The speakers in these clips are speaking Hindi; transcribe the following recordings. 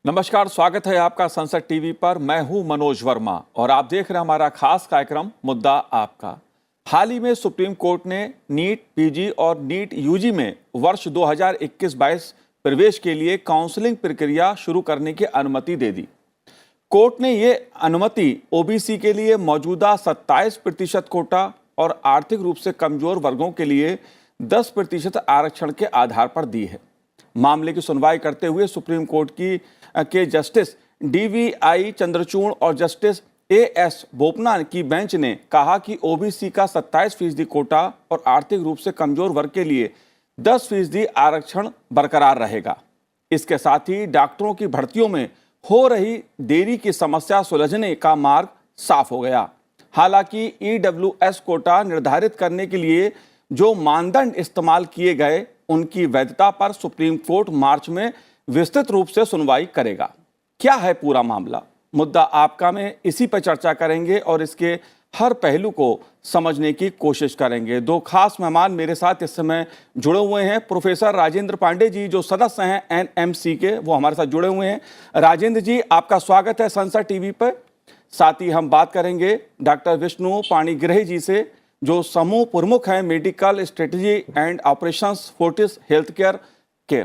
नमस्कार, स्वागत है आपका संसद टीवी पर। मैं हूं मनोज वर्मा और आप देख रहे हैं हमारा खास कार्यक्रम मुद्दा आपका। हाल ही में सुप्रीम कोर्ट ने नीट पीजी और नीट यूजी में वर्ष 2021-22 प्रवेश के लिए काउंसलिंग प्रक्रिया शुरू करने की अनुमति दे दी। कोर्ट ने ये अनुमति ओबीसी के लिए मौजूदा 27% कोटा और आर्थिक रूप से कमजोर वर्गों के लिए 10% आरक्षण के आधार पर दी है। मामले की सुनवाई करते हुए सुप्रीम कोर्ट के जस्टिस डीवीआई चंद्रचूड़ और जस्टिस एएस बोपन्ना की बेंच ने कहा कि ओबीसी का 27% कोटा और आर्थिक रूप से कमजोर वर्ग के लिए 10% आरक्षण बरकरार रहेगा। इसके साथ ही डॉक्टरों की भर्तियों में हो रही देरी की समस्या सुलझने का मार्ग साफ हो गया। हालांकि ईडब्ल्यूएस कोटा निर्धारित करने के लिए जो मानदंड इस्तेमाल किए गए उनकी वैधता पर सुप्रीम कोर्ट मार्च में विस्तृत रूप से सुनवाई करेगा। क्या है पूरा मामला? मुद्दा आपका में इसी पर चर्चा करेंगे और इसके हर पहलू को समझने की कोशिश करेंगे। दो खास मेहमान मेरे साथ इस समय जुड़े हुए हैं। प्रोफेसर राजेंद्र पांडे जी जो सदस्य हैं एनएमसी के, वो हमारे साथ जुड़े हुए हैं। राजेंद्र जी, आपका स्वागत है संसद टीवी पर। साथ ही हम बात करेंगे डॉक्टर विष्णु पाणिग्राही जी से जो समूह प्रमुख हैं medical strategy and operations Fortis health care के,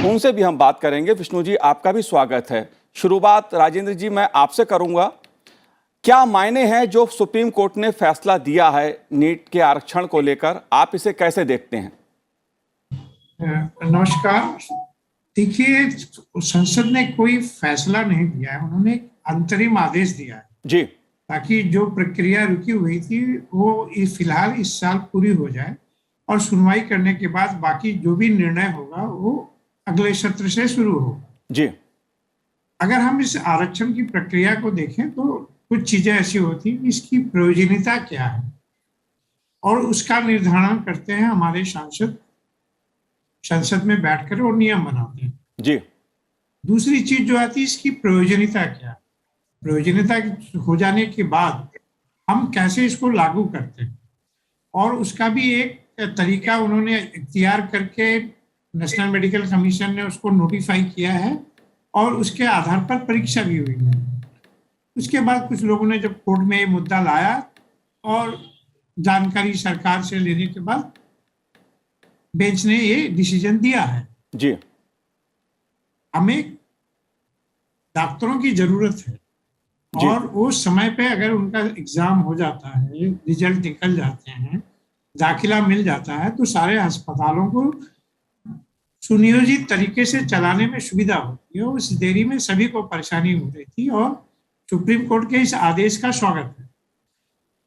उनसे भी हम बात करेंगे। विष्णु जी, आपका भी स्वागत है। शुरुआत राजेंद्र जी मैं आपसे करूंगा। क्या मायने हैं जो सुप्रीम कोर्ट ने फैसला दिया है नीट के आरक्षण को लेकर, आप इसे कैसे देखते हैं? नमस्कार। देखिए, संसद ने कोई फैसला नहीं दिया है, उन्होंने एक अंतरिम आदेश दिया है जी, ताकि जो प्रक्रिया रुकी हुई थी वो फिलहाल इस साल पूरी हो जाए और सुनवाई करने के बाद बाकी जो भी निर्णय होगा वो अगले सत्र से शुरू होगा। जी, अगर हम इस आरक्षण की प्रक्रिया को देखें तो कुछ चीजें ऐसी होती हैं, इसकी प्रयोजनीयता क्या है और उसका निर्धारण करते हैं हमारे सांसद संसद में बैठकर और नियम बनाते हैं। जी, दूसरी चीज जो आती है, इसकी प्रयोजनीयता क्या है। प्रयोजनीयता हो जाने के बाद हम कैसे इसको लागू करते हैं और उसका भी एक तरीका उन्होंने इख्तियार करके नेशनल मेडिकल कमीशन ने उसको नोटिफाई किया है और उसके आधार पर परीक्षा भी हुई है। उसके बाद कुछ लोगों ने जब कोर्ट में ये मुद्दा लाया और जानकारी सरकार से लेने के बाद बेंच ने ये डिसीजन दिया है। जी, हमें डॉक्टरों की जरूरत है और वो समय पे अगर उनका एग्जाम हो जाता है, रिजल्ट निकल जाते हैं, दाखिला मिल जाता है तो सारे अस्पतालों को सुनियोजित तरीके से चलाने में सुविधा होती है। उस देरी में सभी को परेशानी हो रही थी और सुप्रीम कोर्ट के इस आदेश का स्वागत है।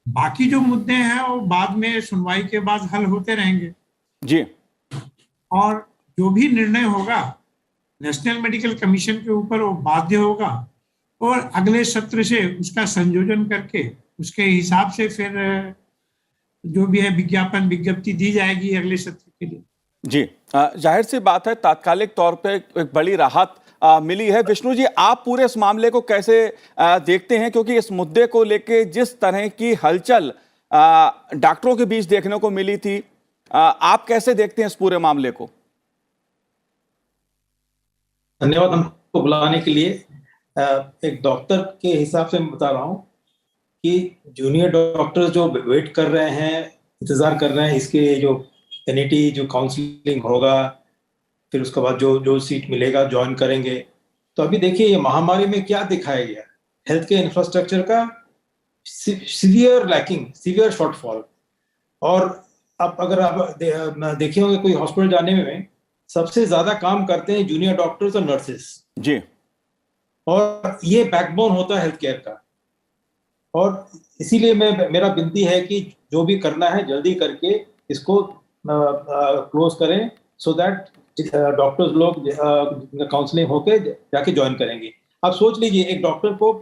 बाकी जो मुद्दे हैं वो बाद में सुनवाई के बाद हल होते रहेंगे जी, और जो भी निर्णय होगा नेशनल मेडिकल कमीशन के ऊपर वो बाध्य होगा और अगले सत्र से उसका संयोजन करके उसके हिसाब से फिर जो भी है विज्ञप्ति दी जाएगी अगले सत्र के लिए। जी, जाहिर सी बात है तात्कालिक तौर पे एक बड़ी राहत मिली है। विष्णु जी, आप पूरे इस मामले को कैसे देखते हैं, क्योंकि इस मुद्दे को लेके जिस तरह की हलचल डॉक्टरों के बीच देखने को मिली थी, आप कैसे देखते हैं इस पूरे मामले को? धन्यवाद हमको बुलाने के लिए। एक डॉक्टर के हिसाब से मैं बता रहा हूँ कि जूनियर डॉक्टर जो वेट कर रहे हैं, इंतजार कर रहे हैं इसके जो एनईटी जो काउंसलिंग होगा, फिर उसके बाद जो सीट मिलेगा ज्वाइन करेंगे। तो अभी देखिए ये महामारी में क्या दिखाया गया, हेल्थ के इंफ्रास्ट्रक्चर का सीवियर लैकिंग, सीवियर शॉर्टफॉल। और अब अगर आप देखे होंगे कोई हॉस्पिटल जाने में सबसे ज्यादा काम करते हैं जूनियर डॉक्टर्स और नर्सेस जी, और ये बैकबोन होता है हेल्थ केयर का। और इसीलिए मेरा विनती है कि जो भी करना है जल्दी करके इसको क्लोज करें सो दैट डॉक्टर्स लोग काउंसलिंग होके जाके ज्वाइन करेंगे। आप सोच लीजिए एक डॉक्टर को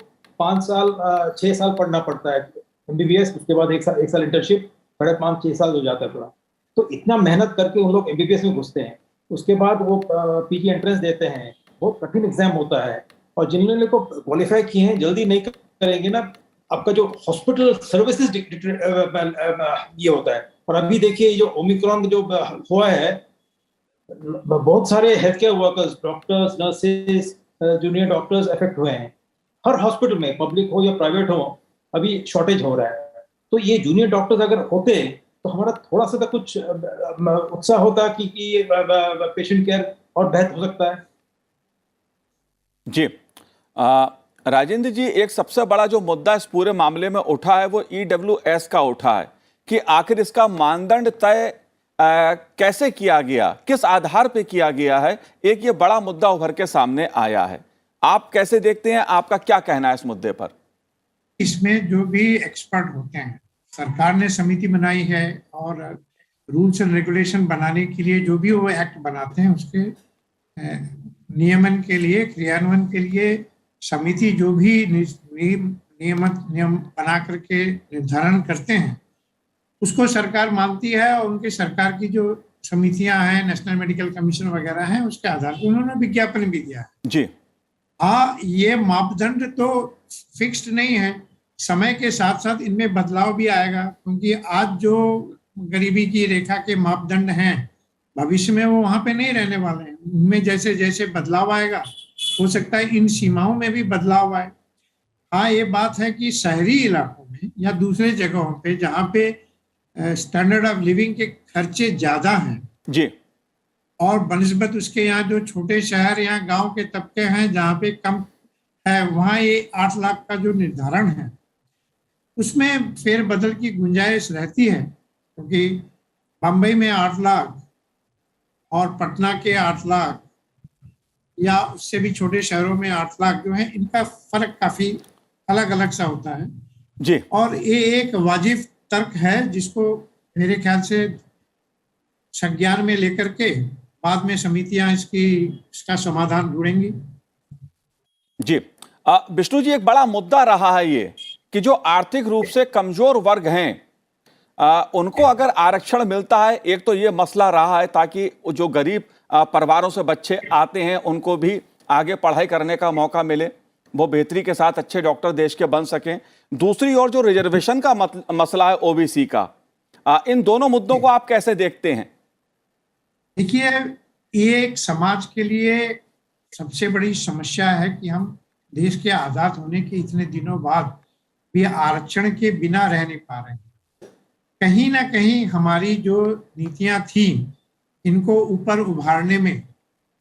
5 साल 6 साल पढ़ना पड़ता है एमबीबीएस, उसके बाद एक साल इंटर्नशिप, 5.5-6 साल हो जाता है पूरा। तो इतना मेहनत करके उन लोग एमबीबीएस में घुसते हैं, उसके बाद वो पीजी एंट्रेंस देते हैं, बहुत कठिन एग्जाम होता है। और जिन्होंने को क्वालिफाई किए हैं जल्दी नहीं करेंगे ना, आपका जो हॉस्पिटल सर्विसेज ये होता है। और अभी देखिए जो ओमिक्रॉन जो हुआ है, बहुत सारे health care workers, doctors, nurses junior doctors affect हुए हैं। हर हॉस्पिटल में, पब्लिक हो या प्राइवेट हो, अभी शॉर्टेज हो रहा है। तो ये जूनियर डॉक्टर्स अगर होते तो हमारा थोड़ा सा तो कुछ उत्साह होता कि पेशेंट केयर और बेहतर हो सकता है। जी राजेंद्र जी, एक सबसे बड़ा जो मुद्दा इस पूरे मामले में उठा है वो EWS का उठा है कि आखिर इसका मानदंड तय कैसे किया गया, किस आधार पे किया गया है। एक ये बड़ा मुद्दा उभर के सामने आया है, आप कैसे देखते हैं, आपका क्या कहना है इस मुद्दे पर? इसमें जो भी एक्सपर्ट होते हैं, सरकार ने समिति बनाई है और रूल्स एंड रेगुलेशन बनाने के लिए जो भी वो एक्ट बनाते हैं उसके नियमन के लिए, क्रियान्वयन के लिए समिति जो भी नियम बना करके निर्धारण करते हैं उसको सरकार मानती है। और उनके सरकार की जो समितियां हैं, नेशनल मेडिकल कमीशन वगैरह हैं, उसके आधार पर उन्होंने विज्ञापन भी दिया है। जी हाँ, ये मापदंड तो फिक्स्ड नहीं है, समय के साथ साथ इनमें बदलाव भी आएगा, क्योंकि आज जो गरीबी की रेखा के मापदंड हैं भविष्य में वो वहां पे नहीं रहने वाले हैं। उनमें जैसे जैसे बदलाव आएगा हो सकता है इन सीमाओं में भी बदलाव आए। हाँ, ये बात है कि शहरी इलाकों में या दूसरे जगहों पे जहाँ पे स्टैंडर्ड ऑफ लिविंग के खर्चे ज्यादा हैं जी, और बनिस्बत उसके यहाँ जो छोटे शहर या गांव के तबके हैं जहाँ पे कम है, वहाँ ये 8 लाख का जो निर्धारण है उसमें फेरबदल की गुंजाइश रहती है, क्योंकि बम्बई में 8 लाख और पटना के 8 लाख या उससे भी छोटे शहरों में 8 लाख जो है, इनका फर्क काफी अलग अलग सा होता है जी। और ये एक वाजिब तर्क है जिसको मेरे ख्याल से संज्ञान में लेकर के बाद में समितियां इसका समाधान ढूंढेंगी। जी विष्णु जी, एक बड़ा मुद्दा रहा है ये कि जो आर्थिक रूप से कमजोर वर्ग हैं उनको अगर आरक्षण मिलता है, एक तो ये मसला रहा है ताकि जो गरीब परिवारों से बच्चे आते हैं उनको भी आगे पढ़ाई करने का मौका मिले, वो बेहतरी के साथ अच्छे डॉक्टर देश के बन सकें। दूसरी ओर जो रिजर्वेशन का मसला है ओबीसी का, इन दोनों मुद्दों को आप कैसे देखते हैं? देखिए, ये एक समाज के लिए सबसे बड़ी समस्या है कि हम देश के आजाद होने के इतने दिनों बाद भी आरक्षण के बिना रह नहीं पा रहे हैं। कहीं ना कहीं हमारी जो नीतियां थी इनको ऊपर उभारने में,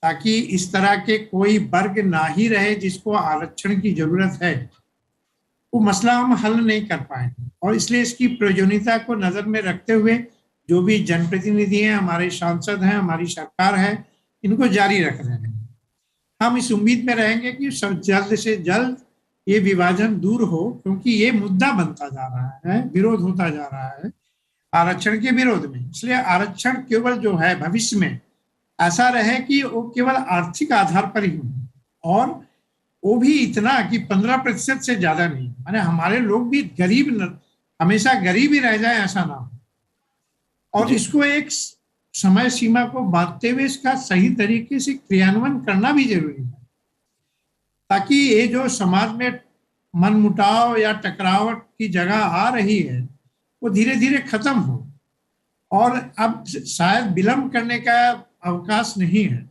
ताकि इस तरह के कोई वर्ग ना ही रहे जिसको आरक्षण की जरूरत है, वो मसला हम हल नहीं कर पाए। और इसलिए इसकी प्रयोजनीयता को नजर में रखते हुए जो भी जनप्रतिनिधि हैं, हमारे सांसद हैं, हमारी सरकार है, इनको जारी रख रहे हैं। हम इस उम्मीद में रहेंगे कि जल्द से जल्द ये विभाजन दूर हो, क्योंकि ये मुद्दा बनता जा रहा है, विरोध होता जा रहा है आरक्षण के विरोध में। इसलिए आरक्षण केवल जो है भविष्य में ऐसा रहे कि वो केवल आर्थिक आधार पर ही हो, और वो भी इतना कि 15% से ज्यादा नहीं, माने हमारे लोग भी हमेशा गरीब ही रह जाए ऐसा ना हो। और इसको एक समय सीमा को बांधते हुए इसका सही तरीके से क्रियान्वयन करना भी जरूरी है, ताकि ये जो समाज में मनमुटाव या टकरावट की जगह आ रही है वो धीरे धीरे खत्म हो। और अब शायद विलंब करने का अवकाश नहीं है,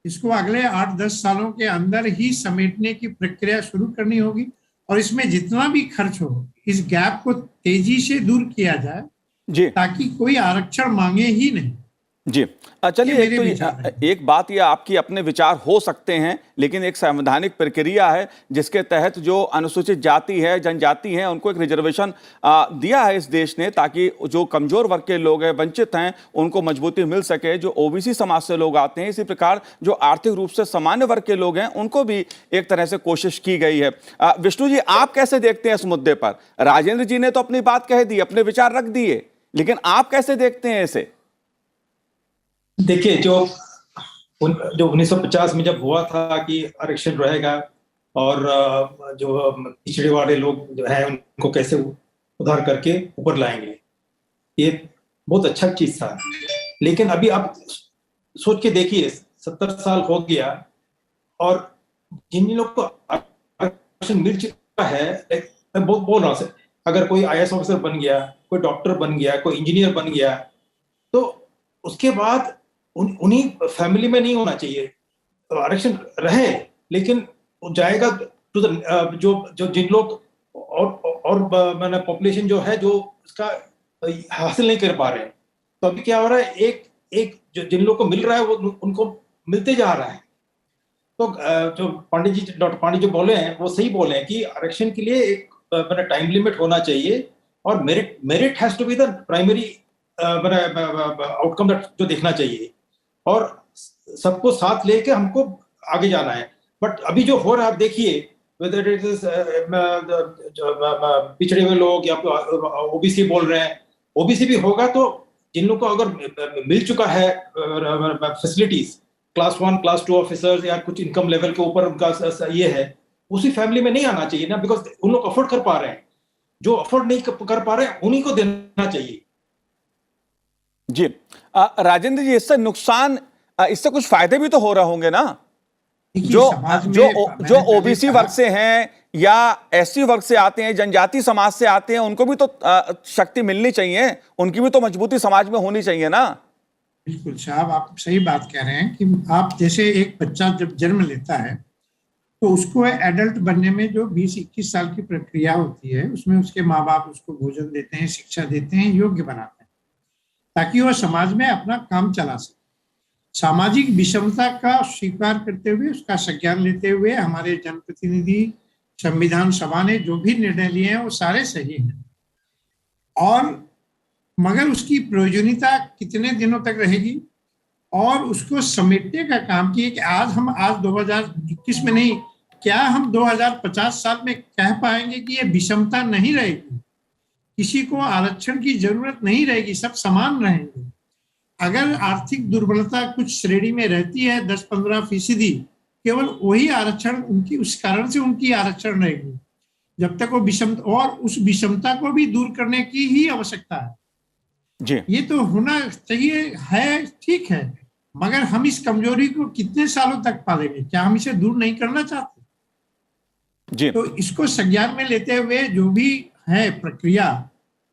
इसको अगले 8-10 सालों के अंदर ही समेटने की प्रक्रिया शुरू करनी होगी। और इसमें जितना भी खर्च हो, इस गैप को तेजी से दूर किया जाए जी, ताकि कोई आरक्षण मांगे ही नहीं। जी चलिए, एक बात ये आपकी अपने विचार हो सकते हैं, लेकिन एक संवैधानिक प्रक्रिया है जिसके तहत जो अनुसूचित जाति है, जनजाति है, उनको एक रिजर्वेशन दिया है इस देश ने, ताकि जो कमजोर वर्ग के लोग हैं, वंचित हैं, उनको मजबूती मिल सके। जो ओबीसी समाज से लोग आते हैं, इसी प्रकार जो आर्थिक रूप से सामान्य वर्ग के लोग हैं, उनको भी एक तरह से कोशिश की गई है। विष्णु जी, आप कैसे देखते हैं इस मुद्दे पर? राजेंद्र जी ने तो अपनी बात कह दी, अपने विचार रख दिए, लेकिन आप कैसे देखते हैं इसे? देखिए, जो 1950 में जब हुआ था कि आरक्षण रहेगा और जो पिछड़े वाले लोग जो है उनको कैसे उधार करके ऊपर लाएंगे, ये बहुत अच्छा चीज था। लेकिन अभी आप सोच के देखिए, 70 साल हो गया और जिन लोग को आरक्षण मिल चुका है, मैं बोल रहा हूँ, अगर कोई IAS ऑफिसर बन गया, कोई डॉक्टर बन गया, कोई इंजीनियर बन गया, तो उसके बाद उन्हीं फैमिली में नहीं होना चाहिए। तो आरक्षण रहे, लेकिन वो जाएगा टू द जो जिन लोग और मैंने पॉपुलेशन जो है जो उसका हासिल नहीं कर पा रहे हैं। तो अभी क्या हो रहा है, एक जिन लोग को मिल रहा है वो उनको मिलते जा रहा है। तो जो डॉक्टर पांडे जो बोले हैं वो सही बोले हैं कि आरक्षण के लिए एक टाइम लिमिट होना चाहिए और merit has to be the primary outcome जो देखना चाहिए और सबको साथ लेके हमको आगे जाना है। बट अभी जो हो रहा है आप देखिए, वेदर इट इज पिछड़े हुए लोग या ओबीसी बोल रहे हैं, ओबीसी भी होगा तो जिन लोगों को अगर मिल चुका है फैसिलिटीज, क्लास 1 क्लास 2 ऑफिसर्स या कुछ इनकम लेवल के ऊपर उनका ये है, उसी फैमिली में नहीं आना चाहिए ना, बिकॉज उन लोग अफोर्ड कर पा रहे हैं। जो अफोर्ड नहीं कर पा रहे हैं उन्हीं को देना चाहिए। जी राजेंद्र जी, इससे नुकसान, इससे कुछ फायदे भी तो हो रहे होंगे ना? जो ओबीसी वर्ग से हैं या एससी वर्ग से आते हैं, जनजाति समाज से आते हैं, उनको भी तो शक्ति मिलनी चाहिए, उनकी भी तो मजबूती समाज में होनी चाहिए ना? बिल्कुल साहब, आप सही बात कह रहे हैं कि आप जैसे एक बच्चा जब जन्म लेता है तो उसको एडल्ट बनने में जो 20-21 साल की प्रक्रिया होती है, उसमें उसके माँ बाप उसको भोजन देते हैं, शिक्षा देते हैं, योग्य बनाते हैं ताकि वह समाज में अपना काम चला सके। सामाजिक विषमता का स्वीकार करते हुए, उसका संज्ञान लेते हुए हमारे जनप्रतिनिधि, संविधान सभा ने जो भी निर्णय लिए हैं वो सारे सही हैं, और मगर उसकी प्रयोजनीयता कितने दिनों तक रहेगी और उसको समेटने का काम किए कि आज 2021 में नहीं, क्या हम 2050 साल में कह पाएंगे कि ये विषमता नहीं रहेगी, किसी को आरक्षण की जरूरत नहीं रहेगी, सब समान रहेंगे। अगर आर्थिक दुर्बलता कुछ श्रेणी में रहती है 10-15%, केवल वही आरक्षण उनकी, उस कारण से उनकी आरक्षण रहेगी। जब तक वो विषमता, और उस विषमता को भी दूर करने की ही आवश्यकता है जी। ये तो होना चाहिए है, ठीक है, मगर हम इस कमजोरी को कितने सालों तक पालेंगे? क्या हम इसे दूर नहीं करना चाहते जी। तो इसको संज्ञान में लेते हुए जो भी है प्रक्रिया,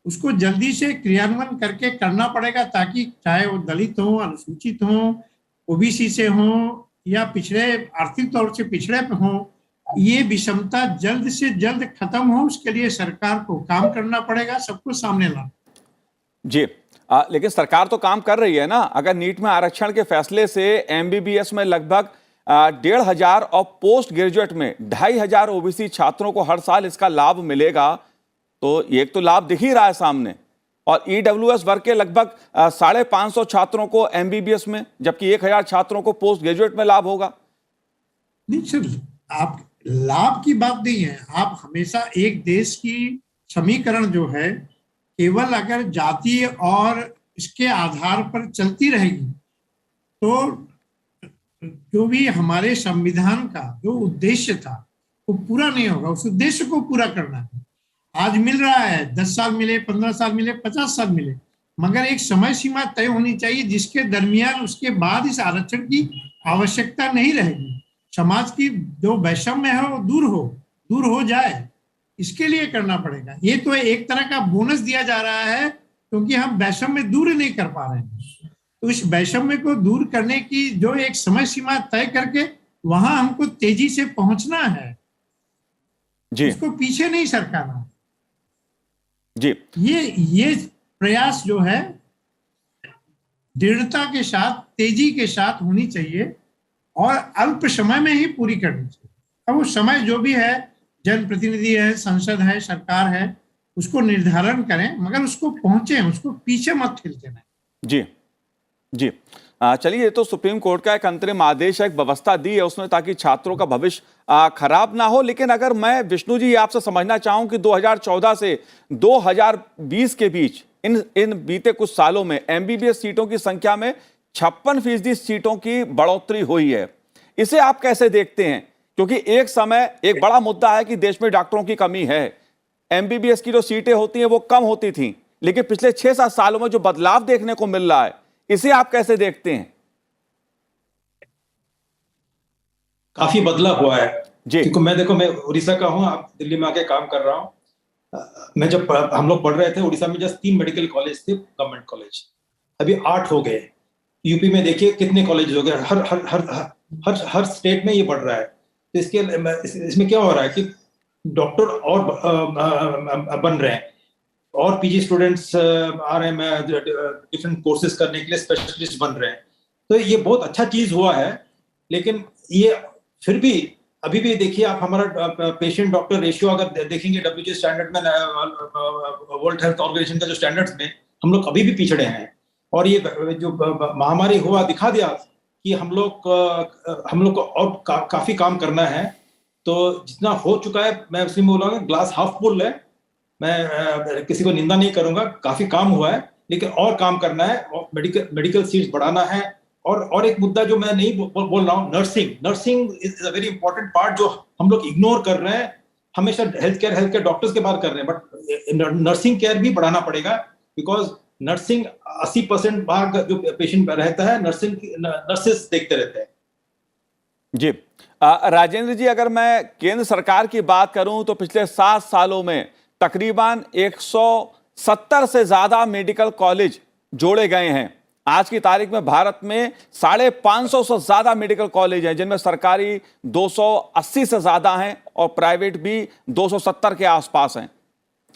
उसको जल्दी से क्रियान्वयन करके करना पड़ेगा, ताकि चाहे वो दलित हो, अनुसूचित हो, ओबीसी से हो या पिछड़े, आर्थिक तौर से पिछड़े हो, ये विषमता जल्द से जल्द खत्म हो। उसके लिए सरकार को काम करना पड़ेगा, सबको सामने लाना। जी लेकिन सरकार तो काम कर रही है ना। अगर नीट में आरक्षण के फैसले से एमबीबीएस में लगभग 1,500 और पोस्ट ग्रेजुएट में 2,500 ओबीसी छात्रों को हर साल इसका लाभ मिलेगा, तो एक तो लाभ दिख ही रहा है सामने, और ईडब्ल्यूएस वर्ग के लगभग 550 छात्रों को एमबीबीएस में, जबकि 1,000 छात्रों को पोस्ट ग्रेजुएट में लाभ होगा। नहीं सर, आप लाभ की बात नहीं है, आप हमेशा एक देश की समीकरण जो है केवल अगर जाति और इसके आधार पर चलती रहेगी तो जो भी हमारे संविधान का जो उद्देश्य था वो पूरा नहीं होगा। उस उद्देश्य को पूरा करना है। आज मिल रहा है, 10 साल मिले, 15 साल मिले, 50 साल मिले, मगर एक समय सीमा तय होनी चाहिए जिसके दरमियान उसके बाद इस आरक्षण की आवश्यकता नहीं रहेगी। समाज की जो वैषम्य है वो दूर हो जाए, इसके लिए करना पड़ेगा। ये तो एक तरह का बोनस दिया जा रहा है क्योंकि हम वैषम्य दूर नहीं कर पा रहे हैं, तो इस वैषम्य को दूर करने की जो एक समय सीमा तय करके वहां हमको तेजी से पहुंचना है जी। इसको पीछे नहीं सरकाना जी। ये प्रयास जो है दृढ़ता के साथ, तेजी के साथ होनी चाहिए और अल्प समय में ही पूरी करनी चाहिए। अब वो समय जो भी है, जनप्रतिनिधि है, संसद है, सरकार है, उसको निर्धारण करें, मगर उसको पहुंचे, उसको पीछे मत ठेलते रहें। जी जी। चलिए, ये तो सुप्रीम कोर्ट का एक अंतरिम आदेश है, एक व्यवस्था दी है उसने ताकि छात्रों का भविष्य खराब ना हो। लेकिन अगर मैं विष्णु जी आपसे समझना चाहूं कि 2014 से 2020 के बीच इन बीते कुछ सालों में एमबीबीएस सीटों की संख्या में 56% सीटों की बढ़ोतरी हुई है, इसे आप कैसे देखते हैं? क्योंकि एक समय एक बड़ा मुद्दा है कि देश में डॉक्टरों की कमी है, एमबीबीएस की जो सीटें होती हैं वो कम होती थीं, लेकिन पिछले 6-7 सालों में जो बदलाव देखने को मिल रहा है, इसे आप कैसे देखते हैं? काफी बदलाव हुआ है जी। क्योंकि मैं उड़ीसा का हूं, आप दिल्ली में आके काम कर रहा हूं। मैं जब हम लोग पढ़ रहे थे उड़ीसा में जस्ट 3 मेडिकल कॉलेज थे, गवर्नमेंट कॉलेज, अभी 8 हो गए। यूपी में देखिए कितने कॉलेज हो गए, हर स्टेट में ये बढ़ रहा है। तो इसमें क्या हो रहा है कि डॉक्टर और बन रहे हैं, और पीजी स्टूडेंट्स आ रहे हैं डिफरेंट कोर्सेज करने के लिए, स्पेशलिस्ट बन रहे हैं। तो ये बहुत अच्छा चीज हुआ है। लेकिन ये फिर भी अभी भी देखिए आप, हमारा पेशेंट डॉक्टर रेशियो अगर देखेंगे WHO स्टैंडर्ड में, वर्ल्ड हेल्थ ऑर्गेनाइजेशन का जो स्टैंडर्ड्स में, हम लोग अभी भी पिछड़े हैं। और ये जो महामारी हुआ दिखा दिया कि हम लोग को और काफी काम करना है। तो जितना हो चुका है, मैं उसी में बोलूंगा ग्लास हाफ फुल है। मैं किसी को निंदा नहीं करूंगा, काफी काम हुआ है, लेकिन और काम करना है, और मेडिकल सीट्स बढ़ाना है। और एक मुद्दा जो मैं नहीं बोल रहा हूँ, nursing is a very important part, जो हम लोग इग्नोर कर रहे हैं। हमेशा हेल्थ केयर डॉक्टर्स के बात कर रहे हैं, बट नर्सिंग केयर भी बढ़ाना पड़ेगा, बिकॉज नर्सिंग 80% भाग जो पेशेंट रहता है, नर्सेस देखते रहते हैं। जी राजेंद्र जी, अगर मैं केंद्र सरकार की बात करूं तो पिछले 7 सालों में तकरीबन 170 से ज्यादा मेडिकल कॉलेज जोड़े गए हैं। आज की तारीख में भारत में 550 से ज्यादा मेडिकल कॉलेज हैं, जिनमें सरकारी 280 से ज्यादा हैं और प्राइवेट भी 270 के आसपास हैं।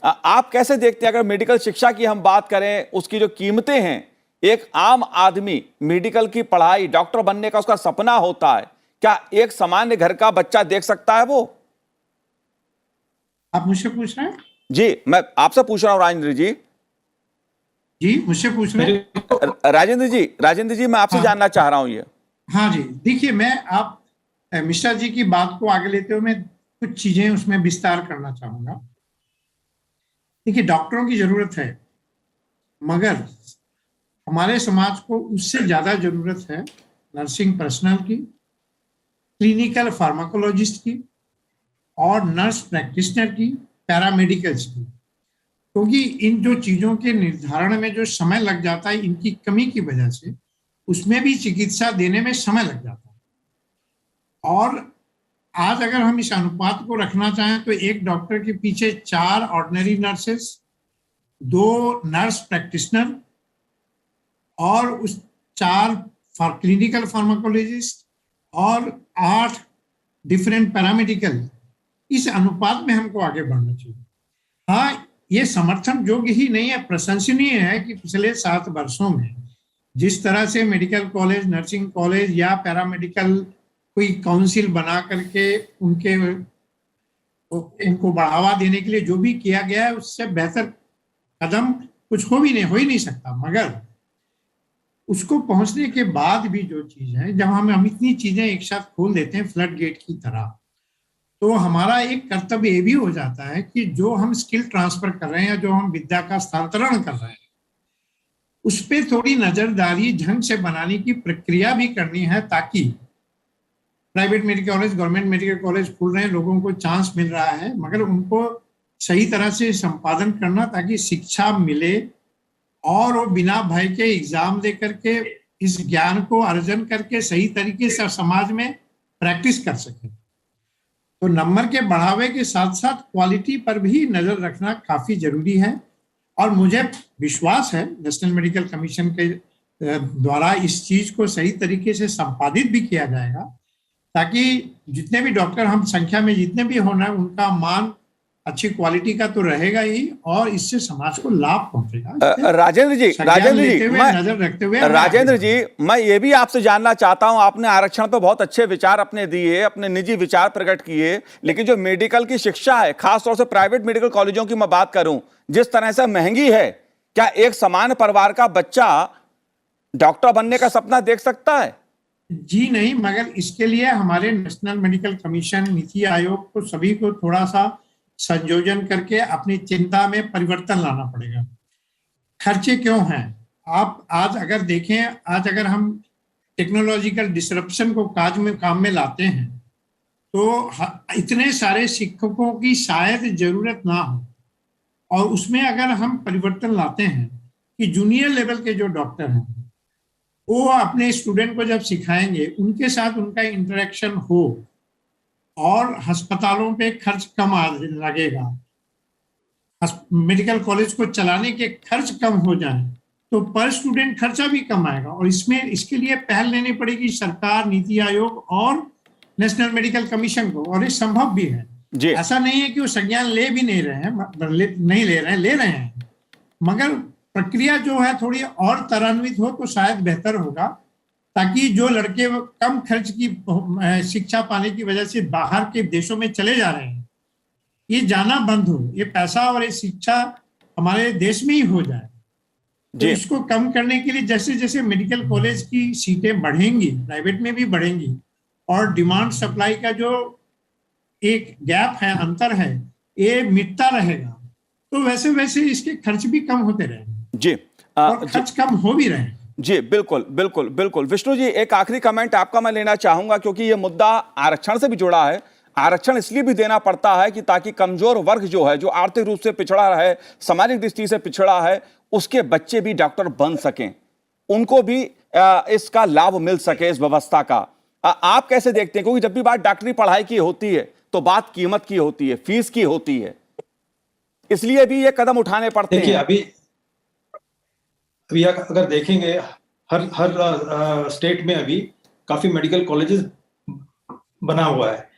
आप कैसे देखते हैं, अगर मेडिकल शिक्षा की हम बात करें, उसकी जो कीमतें हैं, एक आम आदमी मेडिकल की पढ़ाई, डॉक्टर बनने का उसका सपना होता है, क्या एक सामान्य घर का बच्चा देख सकता है वो? आप मुझसे पूछ रहे हैं? जी, मैं आपसे पूछ रहा हूं राजेंद्र जी। जी, मुझसे पूछ रहे हैं? राजेंद्र जी मैं आपसे जानना चाह रहा हूं ये। हाँ जी, देखिए, मैं आप मिश्रा जी की बात को आगे लेते हुए मैं कुछ चीजें उसमें विस्तार करना चाहूंगा। देखिए, डॉक्टरों की जरूरत है, मगर हमारे समाज को उससे ज्यादा जरूरत है नर्सिंग पर्सनल की, क्लिनिकल फार्माकोलॉजिस्ट की और नर्स प्रैक्टिशनर की, पैरामेडिकल्स की। क्योंकि इन जो चीजों के निर्धारण में जो समय लग जाता है, इनकी कमी की वजह से उसमें भी चिकित्सा देने में समय लग जाता है। और आज अगर हम इस अनुपात को रखना चाहें तो एक डॉक्टर के पीछे 4 ऑर्डिनरी नर्सेस, 2 नर्स प्रैक्टिशनर और उस 4 क्लिनिकल फार्माकोलॉजिस्ट और 8 डिफरेंट पैरामेडिकल, इस अनुपात में हमको आगे बढ़ना चाहिए। हाँ, ये समर्थन योग्य ही नहीं है, प्रशंसनीय है कि पिछले 7 वर्षों में जिस तरह से मेडिकल कॉलेज, नर्सिंग कॉलेज या पैरामेडिकल कोई काउंसिल बना करके उनको बढ़ावा देने के लिए जो भी किया गया है, उससे बेहतर कदम कुछ हो ही नहीं सकता। मगर उसको पहुंचने के बाद भी जो चीज है, जब हम इतनी चीजें एक साथ खोल देते हैं फ्लड गेट की तरह, तो हमारा एक कर्तव्य ये भी हो जाता है कि जो हम स्किल ट्रांसफर कर रहे हैं या जो हम विद्या का स्थानांतरण कर रहे हैं, उस पर थोड़ी नजरदारी ढंग से बनाने की प्रक्रिया भी करनी है, ताकि private medical college, government medical college खुल रहे हैं, लोगों को चांस मिल रहा है, मगर उनको सही तरह से संपादन करना, ताकि शिक्षा मिले और वो बिना भय के एग्जाम दे करके इस ज्ञान को अर्जन करके सही तरीके से समाज में प्रैक्टिस कर सके। तो नंबर के बढ़ावे के साथ साथ क्वालिटी पर भी नजर रखना काफी जरूरी है। और मुझे विश्वास है नेशनल मेडिकल कमीशन के द्वारा इस चीज को सही तरीके से संपादित भी किया जाएगा, ताकि जितने भी डॉक्टर हम संख्या में जितने भी होना है, उनका मान अच्छी क्वालिटी का तो रहेगा ही, और इससे समाज को लाभ पहुंचेगा। राजेंद्र जी नजर रखते हुए राजेंद्र जी, मैं ये भी आपसे जानना चाहता हूं, आपने आरक्षण पे बहुत अच्छे विचार अपने दिए, अपने निजी विचार प्रकट किए, लेकिन जो मेडिकल की शिक्षा है, खासतौर से प्राइवेट मेडिकल कॉलेजों की मैं बात करूं, जिस तरह से महंगी है, क्या एक सामान्य परिवार का बच्चा डॉक्टर बनने का सपना देख सकता है? जी नहीं, मगर इसके लिए हमारे national medical commission, NITI Aayog को सभी को थोड़ा सा संयोजन करके अपनी चिंता में परिवर्तन लाना पड़ेगा। खर्चे क्यों हैं? आप आज अगर देखें, आज अगर हम टेक्नोलॉजिकल डिसरप्शन को काम में लाते हैं, तो इतने सारे शिक्षकों की शायद जरूरत ना हो, और उसमें अगर हम परिवर्तन लाते हैं कि जूनियर लेवल के जो डॉक्टर हैं, वो अपने स्टूडेंट को जब सिखाएंगे, उनके साथ उनका इंटरेक्शन हो और अस्पतालों पे खर्च कम लगेगा, मेडिकल कॉलेज को चलाने के खर्च कम हो जाए, तो पर स्टूडेंट खर्चा भी कम आएगा। और इसके लिए पहल लेनी पड़ेगी सरकार, नीति आयोग और नेशनल मेडिकल कमीशन को, और ये संभव भी है। जी ऐसा नहीं है कि वो संज्ञान ले भी नहीं रहे हैं, नहीं ले रहे हैं, मगर प्रक्रिया जो है थोड़ी और त्वरान्वित हो तो शायद बेहतर होगा, ताकि जो लड़के कम खर्च की शिक्षा पाने की वजह से बाहर के देशों में चले जा रहे हैं, ये जाना बंद हो, ये पैसा और ये शिक्षा हमारे देश में ही हो जाए। तो इसको कम करने के लिए जैसे जैसे मेडिकल कॉलेज की सीटें बढ़ेंगी, प्राइवेट में भी बढ़ेंगी, और डिमांड सप्लाई का जो एक गैप है, अंतर है, ये मिटता रहेगा, तो वैसे वैसे इसके खर्च भी कम होते रहेंगे जी और खर्च कम हो भी रहे हैं। जी बिल्कुल बिल्कुल बिल्कुल। विष्णु जी, एक आखिरी कमेंट आपका मैं लेना चाहूंगा, क्योंकि ये मुद्दा आरक्षण से भी जुड़ा है। आरक्षण इसलिए भी देना पड़ता है कि ताकि कमजोर वर्ग जो है, जो आर्थिक रूप से पिछड़ा है, सामाजिक दृष्टि से पिछड़ा है, उसके बच्चे भी डॉक्टर बन सकें, उनको भी इसका लाभ मिल सके, इस व्यवस्था का। आप कैसे देखते हैं? क्योंकि जब भी बात डॉक्टरी पढ़ाई की होती है तो बात कीमत की होती है, फीस की होती है, इसलिए भी ये कदम उठाने पड़ते हैं। अभी अगर देखेंगे हर स्टेट में अभी काफी मेडिकल कॉलेजेस बना हुआ है,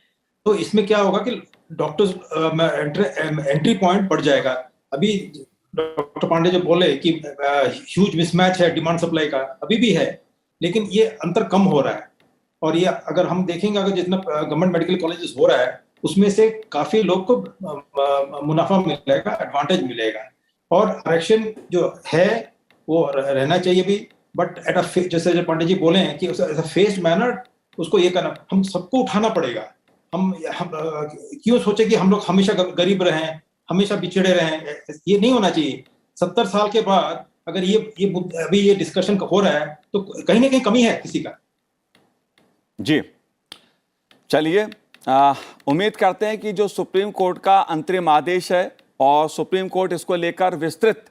तो इसमें क्या होगा कि डॉक्टर्स एंट्री पॉइंट बढ़ जाएगा। अभी डॉक्टर पांडे जो बोले कि ह्यूज मिसमैच है डिमांड सप्लाई का, अभी भी है, लेकिन ये अंतर कम हो रहा है। और ये अगर हम देखेंगे, अगर जितना गवर्नमेंट मेडिकल कॉलेजेस हो रहा है, उसमें से काफी लोग को मुनाफा मिलेगा, एडवांटेज मिलेगा। और आरक्षण जो है वो रहना चाहिए भी, बट जैसे पांडे जी बोले हैं कि फेस्ड मैनर उसको ये करना, हम सबको उठाना पड़ेगा। हम क्यों सोचे कि हम लोग हमेशा गरीब रहे, हमेशा पिछड़े रहे, ये नहीं होना चाहिए। 70 साल के बाद अगर ये अभी ये डिस्कशन हो रहा है तो कहीं ना कहीं कमी है किसी का। जी चलिए, उम्मीद करते हैं कि जो सुप्रीम कोर्ट का अंतरिम आदेश है और सुप्रीम कोर्ट इसको लेकर विस्तृत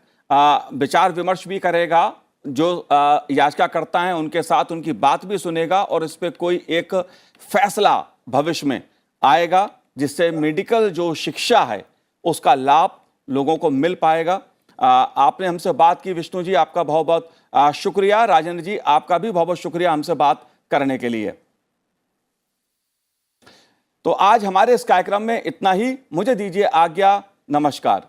विचार विमर्श भी करेगा, जो याचिकाकर्ता हैं उनके साथ उनकी बात भी सुनेगा, और इस पे कोई एक फैसला भविष्य में आएगा जिससे मेडिकल जो शिक्षा है उसका लाभ लोगों को मिल पाएगा। आपने हमसे बात की विष्णु जी, आपका बहुत बहुत शुक्रिया। राजेंद्र जी, आपका भी बहुत बहुत शुक्रिया हमसे बात करने के लिए। तो आज हमारे इस कार्यक्रम में इतना ही, मुझे दीजिए आज्ञा, नमस्कार।